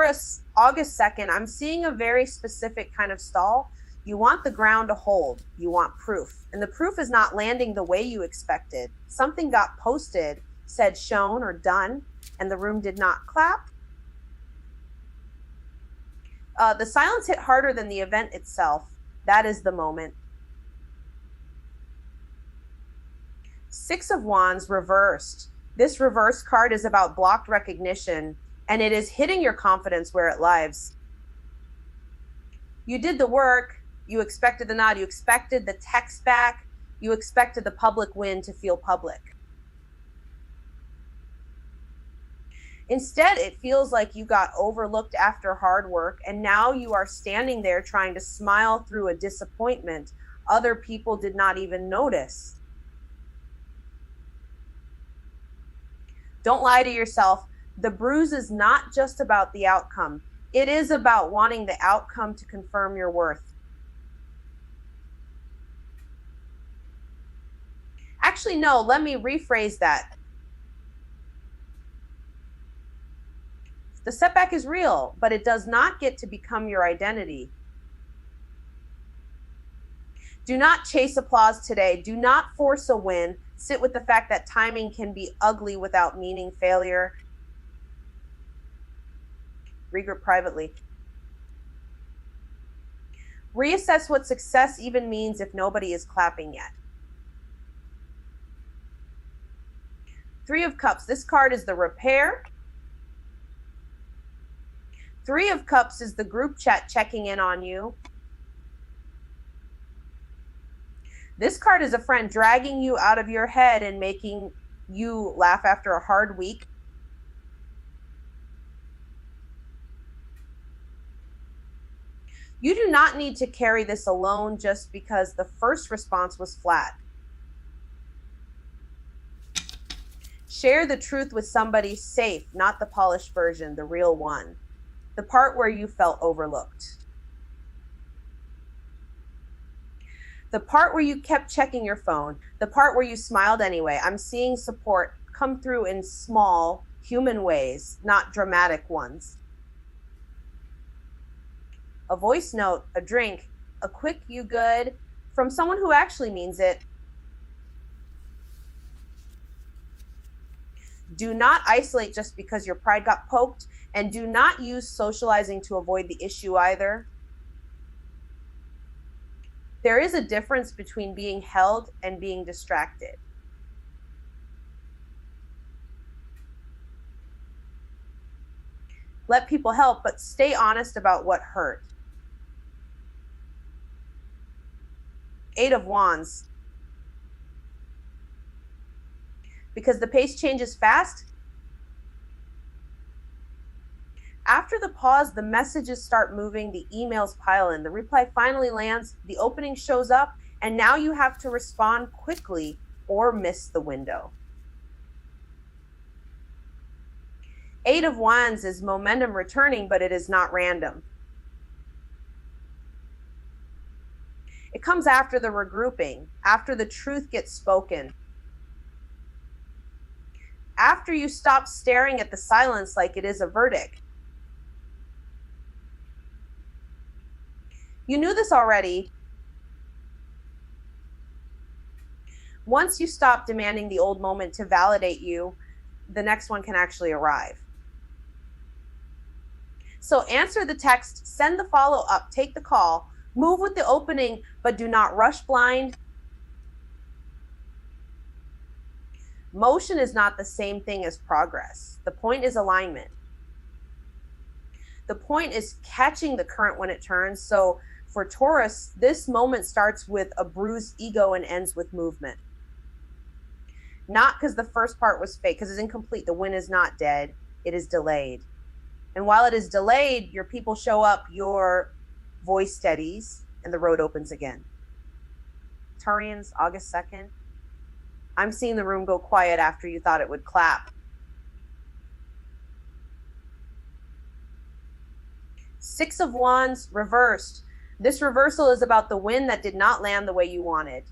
Taurus, August 2nd, I'm seeing a very specific kind of stall. You want the ground to hold. You want proof. And the proof is not landing the way you expected. Something got posted, said shown or done, and the room did not clap. The silence hit harder than the event itself. That is the moment. Six of Wands reversed. This reverse card is about blocked recognition, and it is hitting your confidence where it lies. You did the work. You expected the nod. You expected the text back. You expected the public win to feel public. Instead, it feels like you got overlooked after hard work, and now you are standing there trying to smile through a disappointment other people did not even notice. Don't lie to yourself. The bruise is not just about the outcome. It is about wanting the outcome to confirm your worth. Actually, no, let me rephrase that. The setback is real, but it does not get to become your identity. Do not chase applause today. Do not force a win. Sit with the fact that timing can be ugly without meaning failure. Regroup privately. Reassess what success even means if nobody is clapping yet. Three of Cups. This card is the repair. Three of Cups is the group chat checking in on you. This card is a friend dragging you out of your head and making you laugh after a hard week. You do not need to carry this alone just because the first response was flat. Share the truth with somebody safe, not the polished version, the real one. The part where you felt overlooked. The part where you kept checking your phone. The part where you smiled anyway. I'm seeing support come through in small, human ways, not dramatic ones. A voice note, a drink, a quick "you good" from someone who actually means it. Do not isolate just because your pride got poked, and do not use socializing to avoid the issue either. There is a difference between being held and being distracted. Let people help, but stay honest about what hurt. Eight of Wands. Because the pace changes fast. After the pause, the messages start moving, the emails pile in, the reply finally lands, the opening shows up, and now you have to respond quickly or miss the window. Eight of Wands is momentum returning, but it is not random. It comes after the regrouping, after the truth gets spoken. After you stop staring at the silence like it is a verdict. You knew this already. Once you stop demanding the old moment to validate you, the next one can actually arrive. So answer the text, send the follow-up, take the call, move with the opening, but do not rush blind. Motion is not the same thing as progress. The point is alignment. The point is catching the current when it turns. So for Taurus, this moment starts with a bruised ego and ends with movement. Not because the first part was fake, because it's incomplete. The win is not dead. It is delayed. And while it is delayed, your people show up, your voice steadies, and the road opens again. Taurians, August 2nd. I'm seeing the room go quiet after you thought it would clap. Six of Wands reversed. This reversal is about the win that did not land the way you wanted.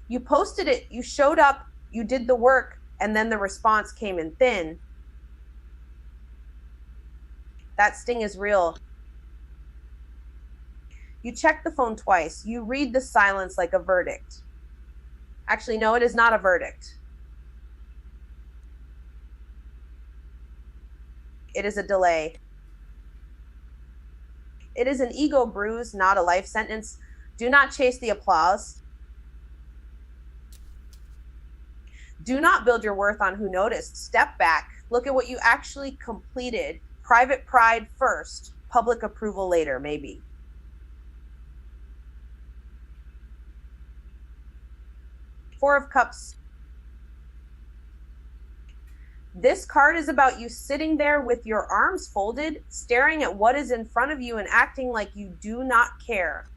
You posted it, you showed up, you did the work, and then the response came in thin. That sting is real. You check the phone twice. You read the silence like a verdict. Actually, no, it is not a verdict. It is a delay. It is an ego bruise, not a life sentence. Do not chase the applause. Do not build your worth on who noticed. Step back. Look at what you actually completed. Private pride first, public approval later, maybe. Four of Cups. This card is about you sitting there with your arms folded, staring at what is in front of you and acting like you do not care.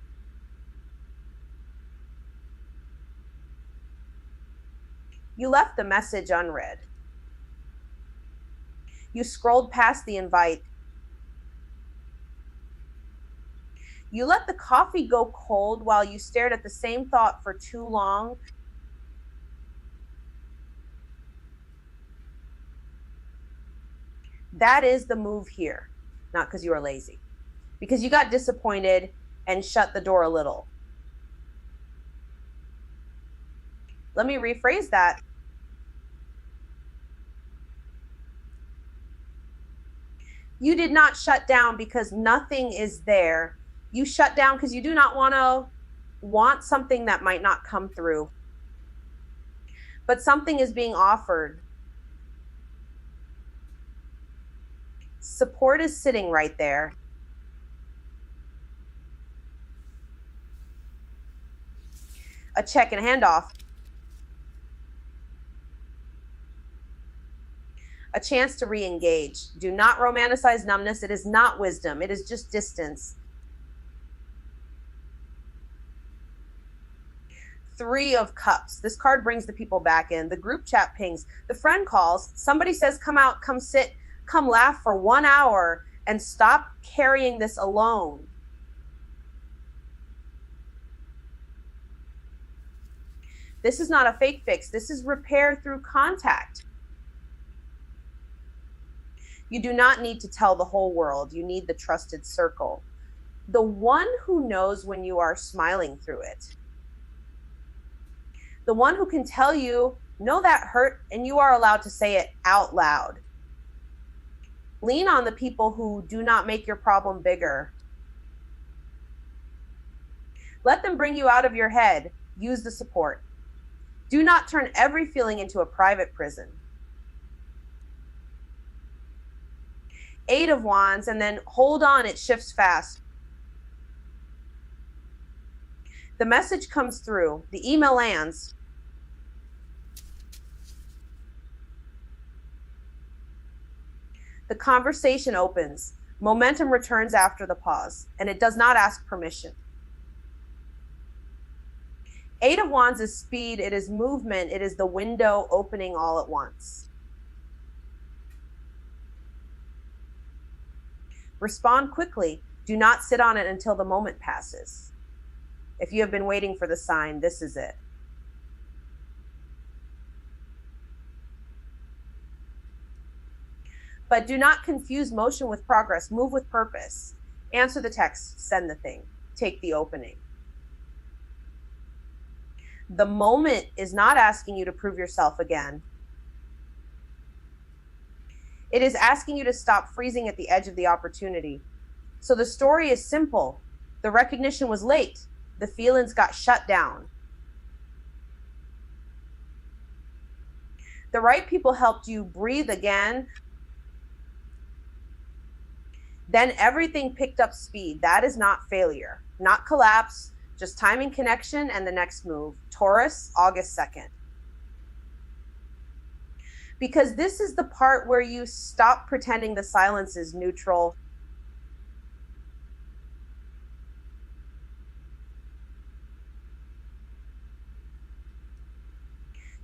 You left the message unread. You scrolled past the invite. You let the coffee go cold while you stared at the same thought for too long. That is the move here, not because you are lazy, because you got disappointed and shut the door a little. Let me rephrase that. You did not shut down because nothing is there. You shut down because you do not want something that might not come through. But something is being offered. Support is sitting right there. A check and handoff. A chance to re-engage. Do not romanticize numbness. It is not wisdom. It is just distance. Three of Cups. This card brings the people back in. The group chat pings. The friend calls. Somebody says, come out, come sit, come laugh for 1 hour and stop carrying this alone. This is not a fake fix. This is repair through contact. You do not need to tell the whole world. You need the trusted circle. The one who knows when you are smiling through it. The one who can tell you, no, that hurt, and you are allowed to say it out loud. Lean on the people who do not make your problem bigger. Let them bring you out of your head. Use the support. Do not turn every feeling into a private prison. 8 of Wands, and then hold on, it shifts fast. The message comes through. The email lands. The conversation opens. Momentum returns after the pause, and it does not ask permission. 8 of Wands is speed. It is movement. It is the window opening all at once. Respond quickly. Do not sit on it until the moment passes. If you have been waiting for the sign, this is it. But do not confuse motion with progress. Move with purpose. Answer the text. Send the thing. Take the opening. The moment is not asking you to prove yourself again. It is asking you to stop freezing at the edge of the opportunity. So the story is simple. The recognition was late. The feelings got shut down. The right people helped you breathe again. Then everything picked up speed. That is not failure, not collapse, just timing, connection, and the next move. Taurus, August 2nd. Because this is the part where you stop pretending the silence is neutral.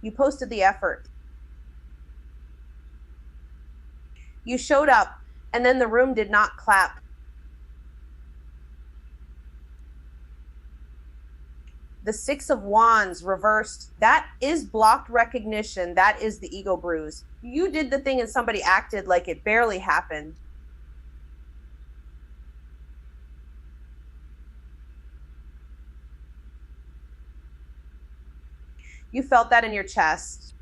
You posted the effort. You showed up, and then the room did not clap. The 6 of Wands reversed. That is blocked recognition. That is the ego bruise. You did the thing and somebody acted like it barely happened. You felt that in your chest.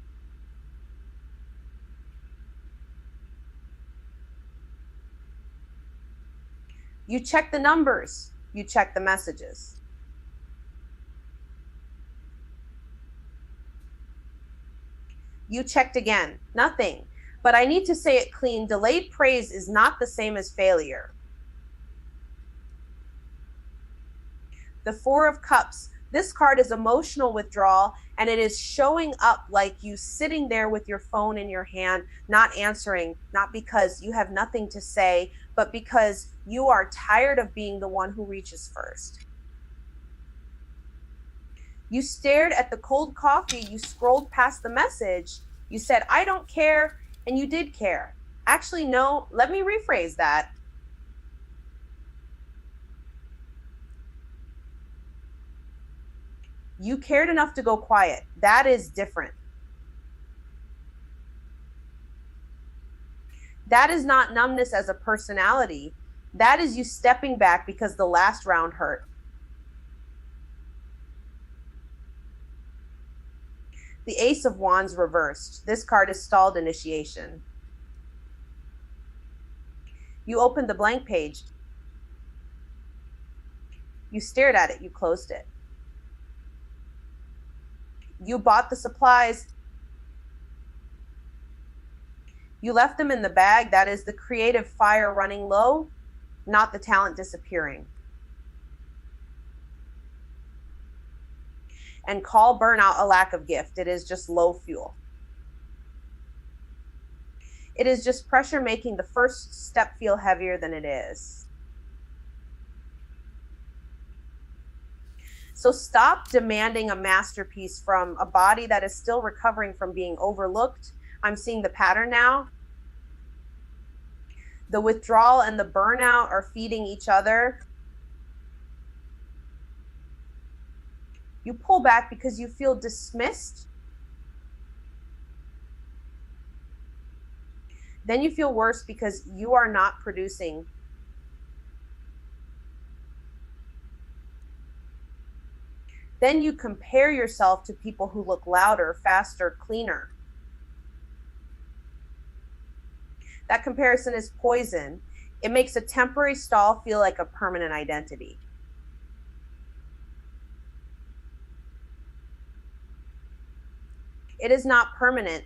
You check the numbers. You check the messages. You checked again. Nothing. But I need to say it clean. Delayed praise is not the same as failure. The Four of Cups. This card is emotional withdrawal, and it is showing up like you sitting there with your phone in your hand, not answering, not because you have nothing to say, but because you are tired of being the one who reaches first. You stared at the cold coffee, you scrolled past the message, you said, I don't care, and you did care. Actually, no, let me rephrase that. You cared enough to go quiet. That is different. That is not numbness as a personality. That is you stepping back because the last round hurt. The Ace of Wands reversed. This card is stalled initiation. You opened the blank page. You stared at it. You closed it. You bought the supplies. You left them in the bag. That is the creative fire running low, not the talent disappearing. And call burnout a lack of gift. It is just low fuel. It is just pressure making the first step feel heavier than it is. So stop demanding a masterpiece from a body that is still recovering from being overlooked. I'm seeing the pattern now. The withdrawal and the burnout are feeding each other. You pull back because you feel dismissed. Then you feel worse because you are not producing. Then you compare yourself to people who look louder, faster, cleaner. That comparison is poison. It makes a temporary stall feel like a permanent identity. It is not permanent.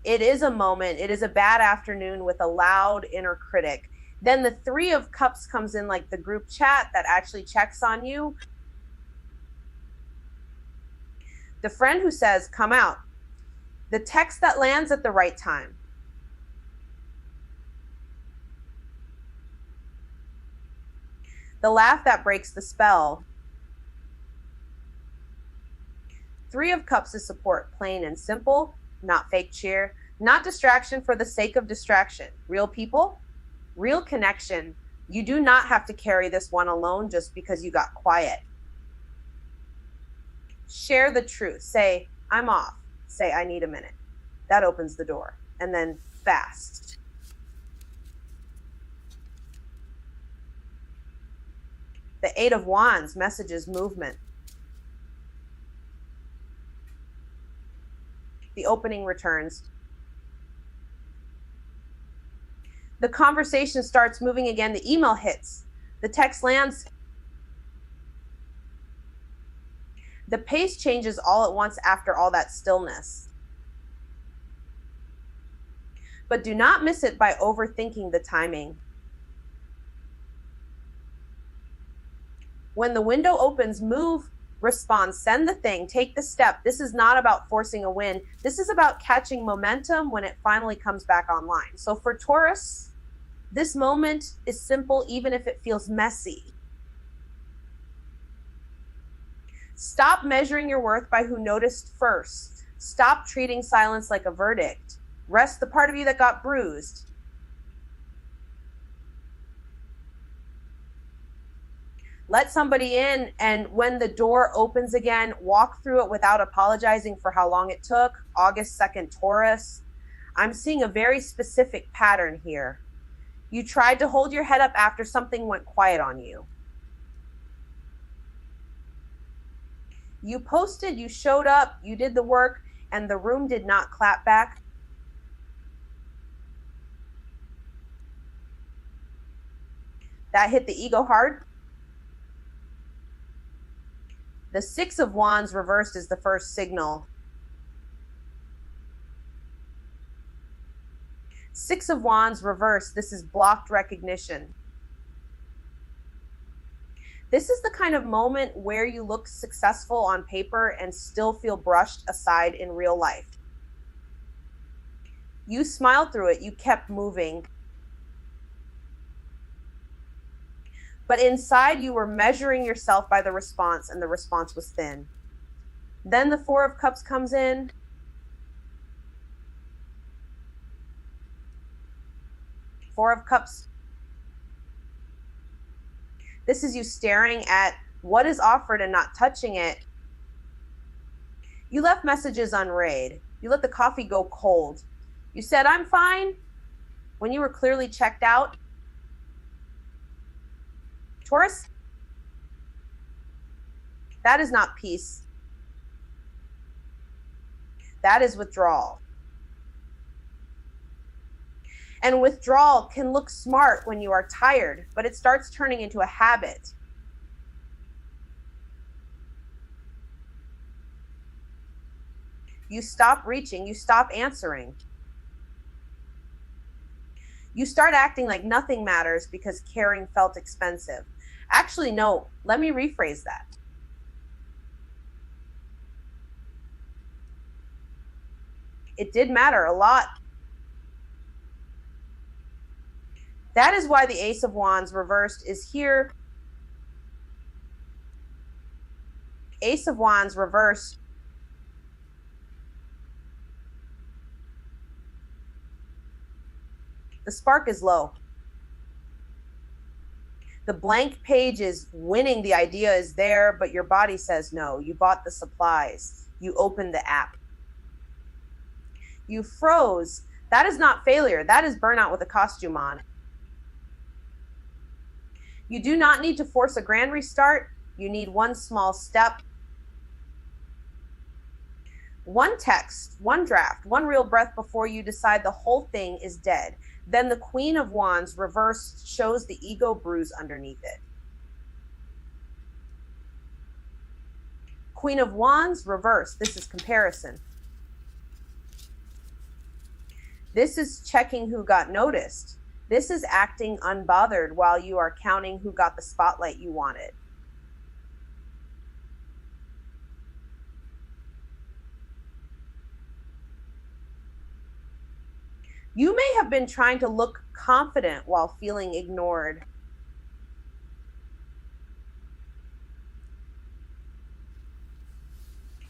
It is a moment. It is a bad afternoon with a loud inner critic. Then the Three of Cups comes in like the group chat that actually checks on you. The friend who says, come out. The text that lands at the right time. The laugh that breaks the spell. Three of Cups is support, plain and simple, not fake cheer, not distraction for the sake of distraction. Real people, real connection. You do not have to carry this one alone just because you got quiet. Share the truth. Say, I'm off. Say, I need a minute. That opens the door. And then fast. The Eight of Wands, messages, movement. The opening returns. The conversation starts moving again. The email hits. The text lands. The pace changes all at once after all that stillness. But do not miss it by overthinking the timing. When the window opens, move, respond, send the thing, take the step. This is not about forcing a win. This is about catching momentum when it finally comes back online. So for Taurus, this moment is simple, even if it feels messy. Stop measuring your worth by who noticed first. Stop treating silence like a verdict. Rest the part of you that got bruised. Let somebody in, and when the door opens again, walk through it without apologizing for how long it took. August 2nd, Taurus. I'm seeing a very specific pattern here. You tried to hold your head up after something went quiet on you. You posted, you showed up, you did the work, and the room did not clap back. That hit the ego hard. The Six of Wands reversed is the first signal. Six of Wands reversed, this is blocked recognition. This is the kind of moment where you look successful on paper and still feel brushed aside in real life. You smiled through it, you kept moving. But inside you were measuring yourself by the response, and the response was thin. Then the Four of Cups comes in. Four of Cups. This is you staring at what is offered and not touching it. You left messages unread. You let the coffee go cold. You said, "I'm fine," when you were clearly checked out. Taurus, that is not peace. That is withdrawal. And withdrawal can look smart when you are tired, but it starts turning into a habit. You stop reaching, you stop answering. You start acting like nothing matters because caring felt expensive. Actually, no, let me rephrase that. It did matter a lot. That is why the Ace of Wands reversed is here. Ace of Wands reversed. The spark is low. The blank page is winning. The idea is there, but your body says no. You bought the supplies. You opened the app. You froze. That is not failure. That is burnout with a costume on. You do not need to force a grand restart. You need one small step. One text, one draft, one real breath before you decide the whole thing is dead. Then the Queen of Wands reversed shows the ego bruise underneath it. Queen of Wands reversed. This is comparison. This is checking who got noticed. This is acting unbothered while you are counting who got the spotlight you wanted. You may have been trying to look confident while feeling ignored.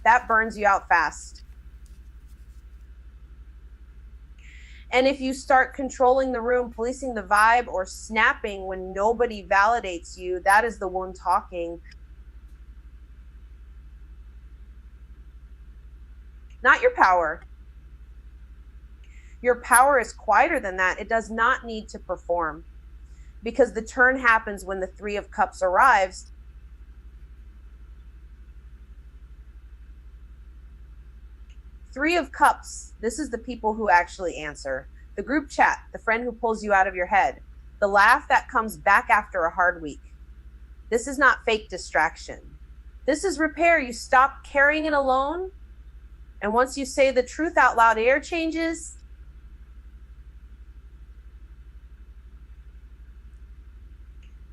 That burns you out fast. And if you start controlling the room, policing the vibe, or snapping when nobody validates you, that is the one talking. Not your power. Your power is quieter than that. It does not need to perform, because the turn happens when the Three of Cups arrives. Three of Cups, this is the people who actually answer. The group chat, the friend who pulls you out of your head, the laugh that comes back after a hard week. This is not fake distraction. This is repair. You stop carrying it alone, and once you say the truth out loud, air changes.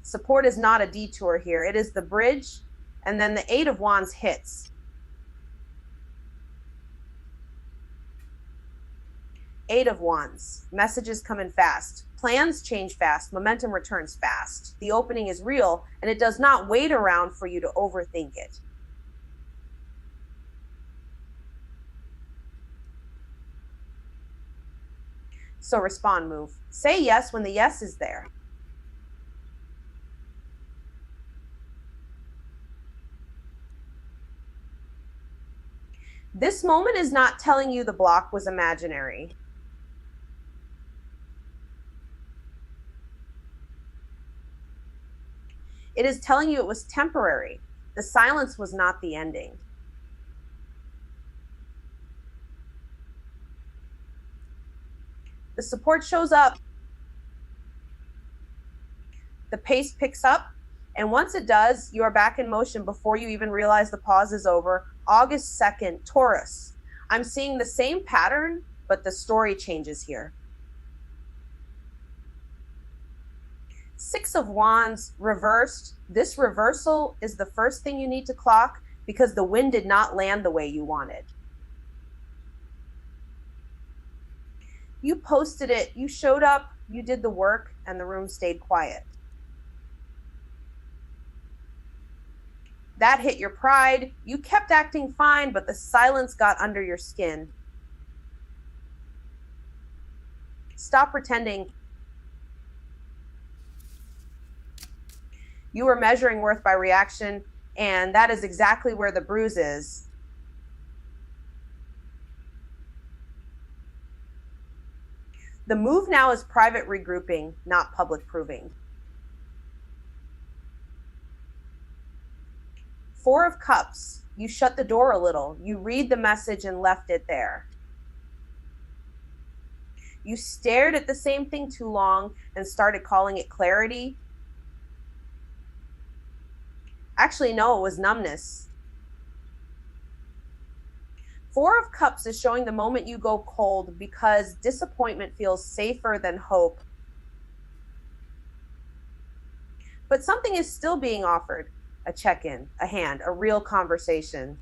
Support is not a detour here. It is the bridge, and then the Eight of Wands hits. Eight of Wands. Messages come in fast. Plans change fast. Momentum returns fast. The opening is real, and it does not wait around for you to overthink it. So respond, move. Say yes when the yes is there. This moment is not telling you the block was imaginary. It is telling you it was temporary. The silence was not the ending. The support shows up. The pace picks up. And once it does, you are back in motion before you even realize the pause is over. August 2nd, Taurus. I'm seeing the same pattern, but the story changes here. Six of Wands reversed. This reversal is the first thing you need to clock because the wind did not land the way you wanted. You posted it, you showed up, you did the work, and the room stayed quiet. That hit your pride. You kept acting fine, but the silence got under your skin. Stop pretending. You were measuring worth by reaction, and that is exactly where the bruise is. The move now is private regrouping, not public proving. Four of Cups. You shut the door a little. You read the message and left it there. You stared at the same thing too long and started calling it clarity. Actually, no, it was numbness. Four of Cups is showing the moment you go cold because disappointment feels safer than hope. But something is still being offered. A check-in, a hand, a real conversation.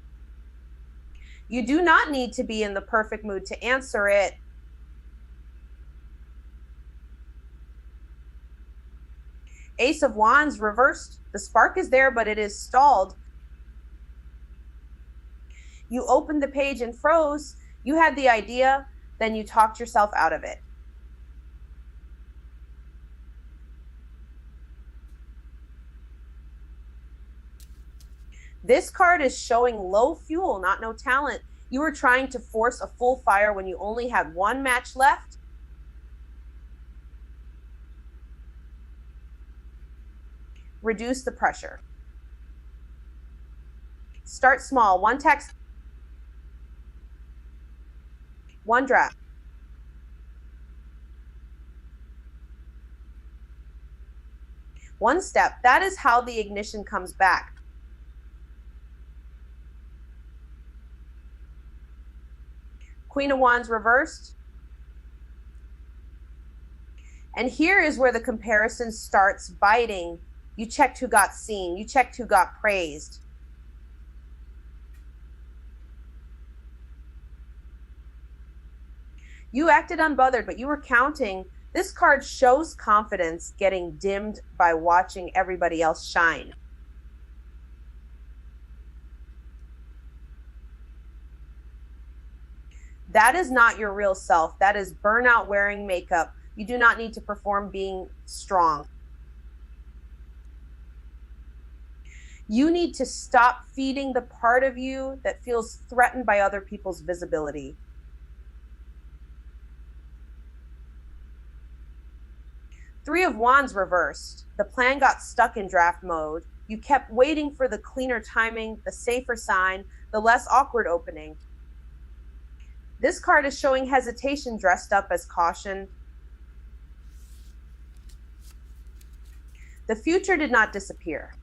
You do not need to be in the perfect mood to answer it. Ace of Wands reversed. The spark is there, but it is stalled. You opened the page and froze. You had the idea, then you talked yourself out of it. This card is showing low fuel, not no talent. You were trying to force a full fire when you only had one match left. Reduce the pressure. Start small. One text, one draft. One step. That is how the ignition comes back. Queen of Wands reversed. And here is where the comparison starts biting. You checked who got seen. You checked who got praised. You acted unbothered, but you were counting. This card shows confidence getting dimmed by watching everybody else shine. That is not your real self. That is burnout wearing makeup. You do not need to perform being strong. You need to stop feeding the part of you that feels threatened by other people's visibility. Three of Wands reversed. The plan got stuck in draft mode. You kept waiting for the cleaner timing, the safer sign, the less awkward opening. This card is showing hesitation dressed up as caution. The future did not disappear.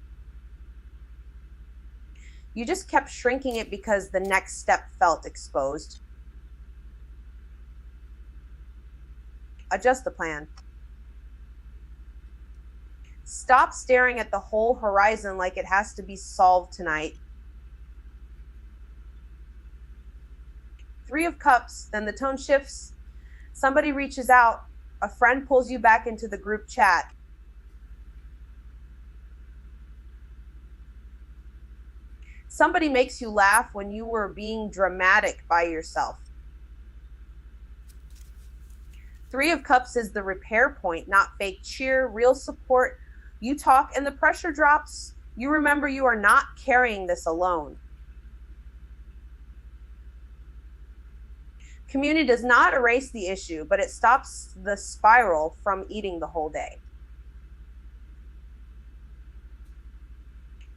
You just kept shrinking it because the next step felt exposed. Adjust the plan. Stop staring at the whole horizon like it has to be solved tonight. Three of Cups, then the tone shifts. Somebody reaches out. A friend pulls you back into the group chat. Somebody makes you laugh when you were being dramatic by yourself. Three of Cups is the repair point, not fake cheer, real support. You talk and the pressure drops. You remember you are not carrying this alone. Community does not erase the issue, but it stops the spiral from eating the whole day.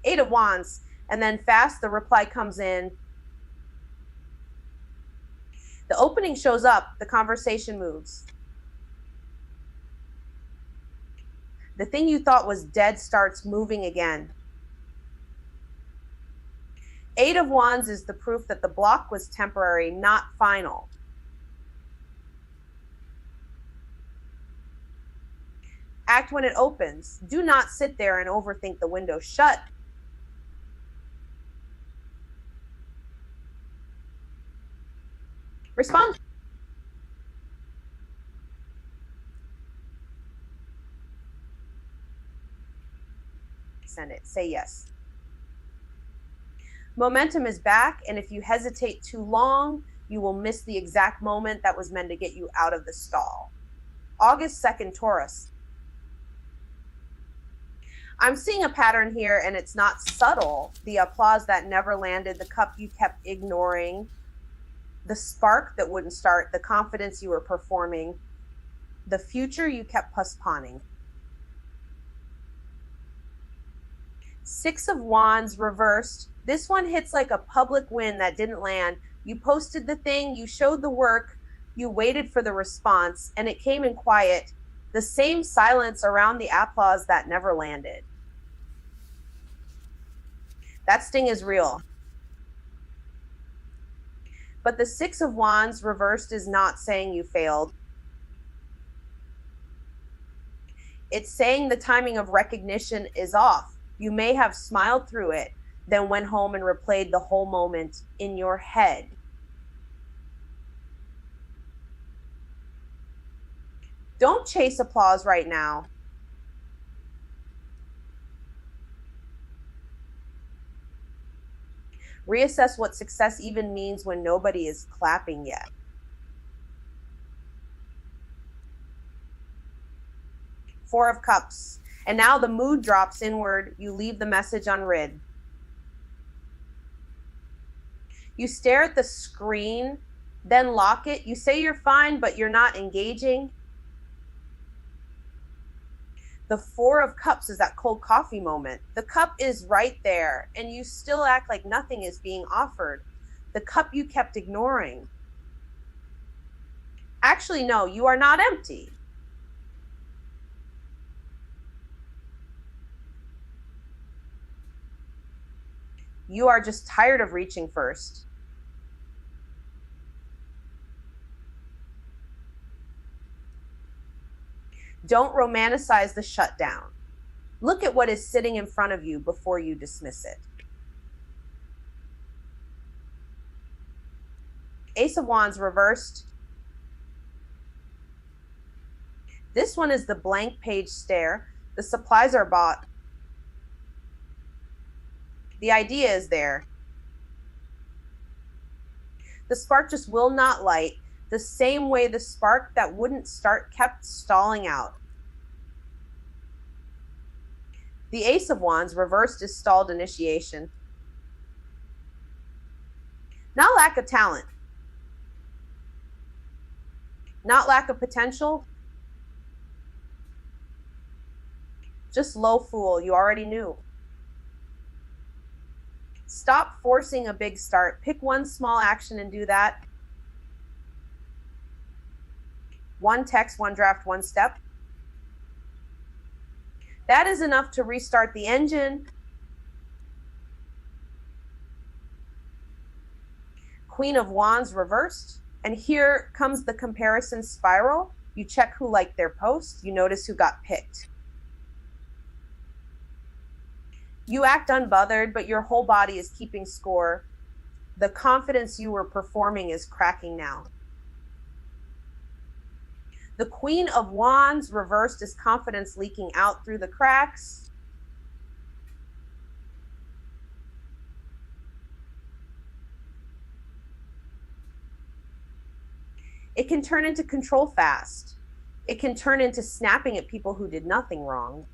Eight of Wands, and then fast the reply comes in. The opening shows up, the conversation moves. The thing you thought was dead starts moving again. Eight of Wands is the proof that the block was temporary, not final. Act when it opens. Do not sit there and overthink the window shut. Respond. Send it. Say yes. Momentum is back, and if you hesitate too long, you will miss the exact moment that was meant to get you out of the stall. August 2nd, Taurus. I'm seeing a pattern here, and it's not subtle. The applause that never landed, the cup you kept ignoring, the spark that wouldn't start, the confidence you were performing, the future you kept postponing. Six of Wands reversed. This one hits like a public win that didn't land. You posted the thing, you showed the work, you waited for the response, and it came in quiet. The same silence around the applause that never landed. That sting is real. But the Six of Wands reversed is not saying you failed. It's saying the timing of recognition is off. You may have smiled through it, then went home and replayed the whole moment in your head. Don't chase applause right now. Reassess what success even means when nobody is clapping yet. Four of Cups. And now the mood drops inward. You leave the message unread. You stare at the screen, then lock it. You say you're fine, but you're not engaging. The Four of Cups is that cold coffee moment. The cup is right there, and you still act like nothing is being offered. The cup you kept ignoring. Actually, no, you are not empty. You are just tired of reaching first. Don't romanticize the shutdown. Look at what is sitting in front of you before you dismiss it. Ace of Wands reversed. This one is the blank page stare. The supplies are bought. The idea is there. The spark just will not light, the same way the spark that wouldn't start kept stalling out. The Ace of Wands reversed is stalled initiation. Not lack of talent. Not lack of potential. Just low fool, you already knew. Stop forcing a big start. Pick one small action and do that. One text, one draft, one step. That is enough to restart the engine. Queen of Wands reversed. And here comes the comparison spiral. You check who liked their post. You notice who got picked. You act unbothered, but your whole body is keeping score. The confidence you were performing is cracking now. The Queen of Wands reversed is confidence leaking out through the cracks. It can turn into control fast. It can turn into snapping at people who did nothing wrong.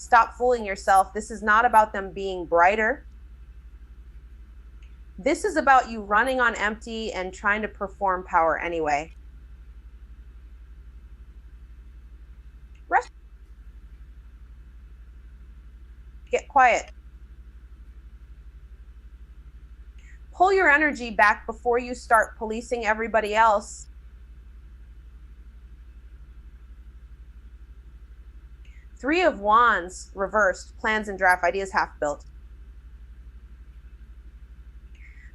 Stop fooling yourself. This is not about them being brighter. This is about you running on empty and trying to perform power anyway. Rest. quiet. Pull your energy back before you start policing everybody else. Three of Wands reversed, plans and draft, ideas half built.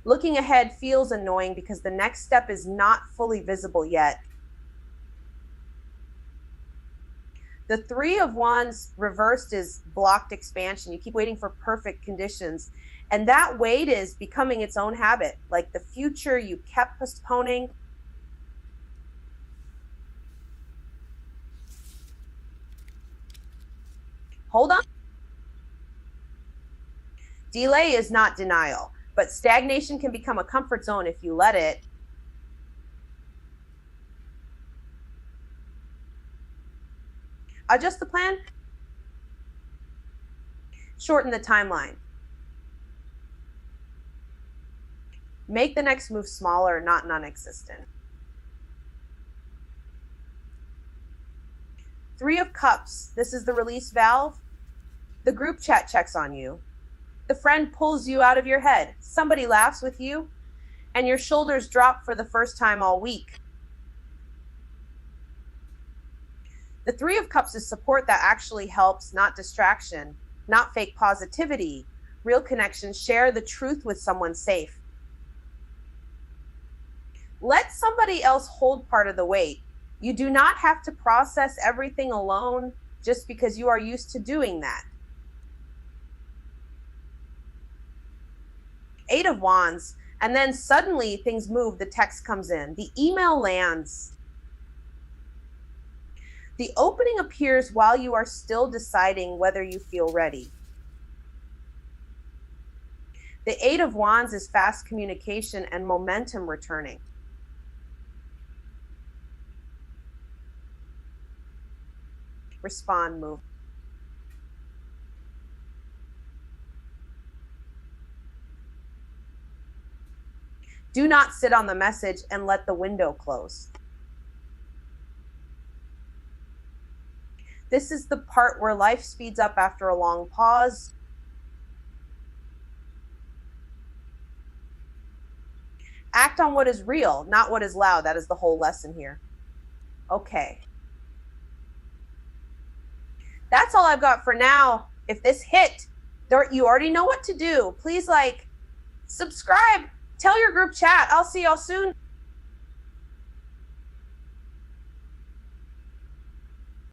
Looking ahead feels annoying because the next step is not fully visible yet. The Three of Wands reversed is blocked expansion. You keep waiting for perfect conditions. And that wait is becoming its own habit. Like the future you kept postponing. Hold on. Delay is not denial, but stagnation can become a comfort zone if you let it. Adjust the plan. Shorten the timeline. Make the next move smaller, not non-existent. Three of Cups. This is the release valve. The group chat checks on you. The friend pulls you out of your head. Somebody laughs with you, and your shoulders drop for the first time all week. The Three of Cups is support that actually helps, not distraction, not fake positivity, real connection. Share the truth with someone safe. Let somebody else hold part of the weight. You do not have to process everything alone just because you are used to doing that. Eight of Wands, and then suddenly things move, the text comes in, the email lands. The opening appears while you are still deciding whether you feel ready. The Eight of Wands is fast communication and momentum returning. Respond, move. Do not sit on the message and let the window close. This is the part where life speeds up after a long pause. Act on what is real, not what is loud. That is the whole lesson here. Okay. That's all I've got for now. If this hit, you already know what to do. Please subscribe, tell your group chat. I'll see y'all soon.